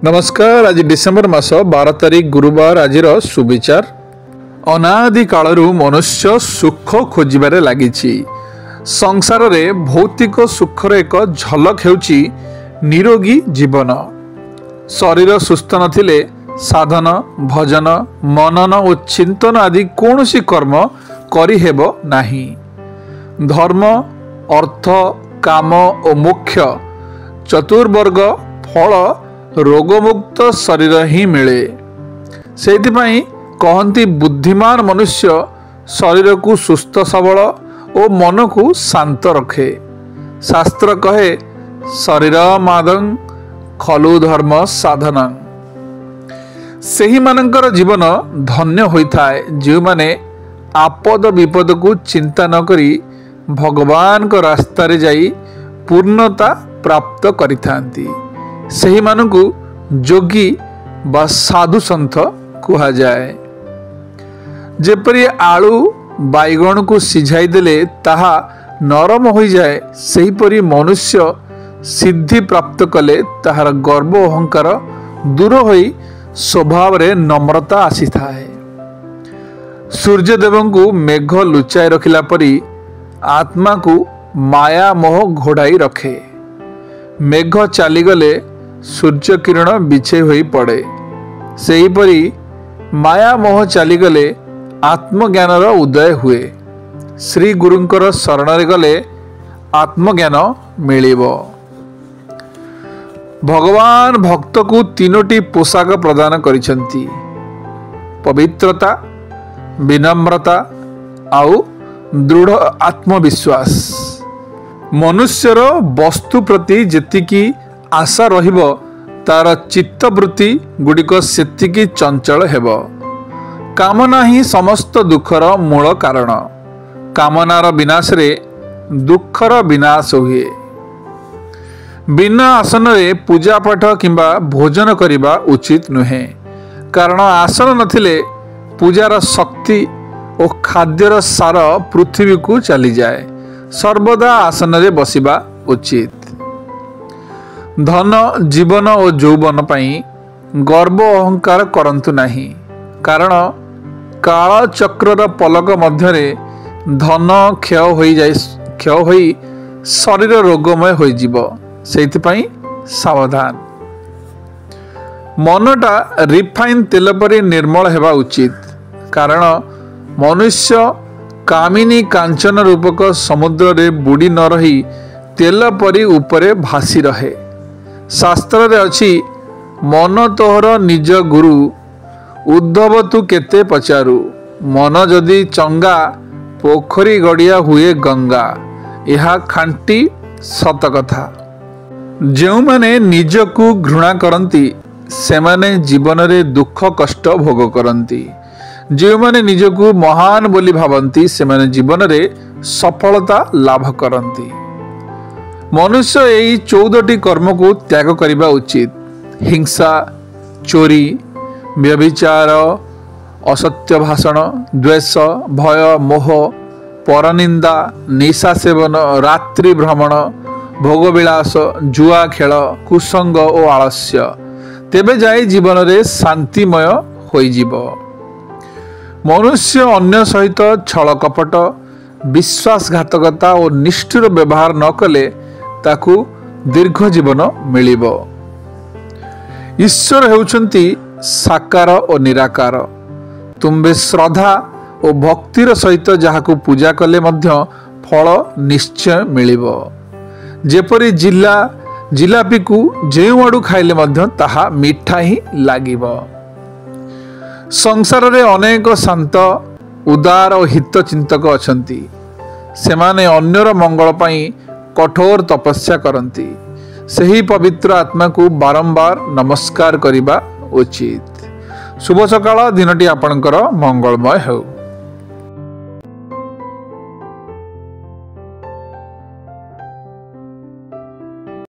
नमस्कार। आज डिसेम्बर मास 12 तारिख गुरुवार। आज सुविचार। अनादि कालरू मनुष्य सुख खोजबार लगी। संसार रे भौतिक सुखर एक झलक हेउची निरोगी जीवन। शरीर सुस्थ नथिले साधन भजन मनन और चिंतन आदि कौनसी कर्म करि हेबो नाही। धर्म अर्थ काम और मोक्ष चतुर्वर्ग फल रोगमुक्त शरीर ही मिले। से कहती बुद्धिमान मनुष्य शरीर को सुस्थ सबल और मन को शांत रखे। शास्त्र कहे शरीर मादं खलु धर्म साधनं। सेही मानकर जीवन धन्य होइथाए जो माने आपद विपद को चिंता न करी भगवान को रास्ता रे जाई पूर्णता प्राप्त करिथांती। सेही मानकु जोगी बा साधु संत कुहा जाए। जेपरि आलू बैगण को सिझाई देले ताहा नरम हो जाए, सेहीपरि मनुष्य सिद्धि प्राप्त कले ताहार गर्व अहंकार दूर होई स्वभाव रे नम्रता आसी थाए। सूर्यदेव को मेघ लुचाई रखिला परी आत्मा को माया मोह घोड़ाई रखे। मेघ चलीगले सूर्य किरण बिछे होई पड़े, सेहीपरि माया मोह चलीगले आत्मज्ञानर उदय हुए। श्री गुरुंकर शरण रे गले आत्मज्ञान मिलिबो। भगवान भक्त को तीनोटी पोशाक प्रदान करिसंती, पवित्रता विनम्रता आउ दृढ़ आत्मविश्वास। मनुष्यर वस्तु प्रति जेतिकी आशा रहिबो तार चित्तवृत्ति गुड़िक सेतिकी चंचल हेबो। कामना ही समस्त दुखर मूल कारण। कामनार विनाश रे दुखर विनाश हुए। बिना आसन रे पूजा पाठ किंबा भोजन करिबा उचित नुहे, कारण आसन नथिले पूजार शक्ति और खाद्यर सार पृथ्वी को चली जाए। सर्वदा आसन रे बसिबा उचित। धन जीवन और यौवन पाई गर्व अहंकार करंतु नहीं, कारण काल चक्रर पलक मध्यरे धन क्षय होई शरीर रोगमय हो जिवो। सेइथिपाई सावधान। मनटा रिफाइन तेल परि निर्मल हेबा उचित, कारण मनुष्य कामिनी कांचन रूपक समुद्र रे बुड़ी न रही तेल परि उपरे भासी रहे। शास्त्र रे अछि मन तोहर निज गुरु उद्धव तू केते पचारू। मन जदि चंगा पोखरी गड़िया हुए गंगा। यह खांटी सत कथा। जो माने निज को घृणा करती से माने जीवन रे दुख कष्ट भोग करती। जो माने निज को महान बोली भावती से माने जीवन रे सफलता लाभ करती। मनुष्य यही 14टी कर्म को त्याग करिबा उचित। हिंसा चोरी व्यभिचार असत्य भाषण द्वेष भय मोह परनिंदा निशा सेवन रात्रि भ्रमण भोगविलास जुआ खेल कुसंग और आलस्य तेबे जाई जीवन रे शांतिमय होई जीव। मनुष्य अन्य सहित छल कपट विश्वासघातकता और निष्ठुर व्यवहार न कले ताकू दीर्घ जीवन मिलिबो। ईश्वर हेउचंती साकार और निराकार। तुम्बे श्रद्धा और भक्तिर सहित जहाकू पूजा कले मध्य फल निश्चय मिलिबो। जेपरि जिलापी को जेउ आडू खाइले मध्य ताहा मिठा ही लागिबो। संसार रे अनेक शांत उदार और हित चिंतक अछंती। सेमाने अन्यर मंगल पाई कठोर तपस्या करती। सही पवित्र आत्मा को बारंबार नमस्कार करिबा उचित। शुभ सकाळ। दिनटी आपणकर मंगलमय हो।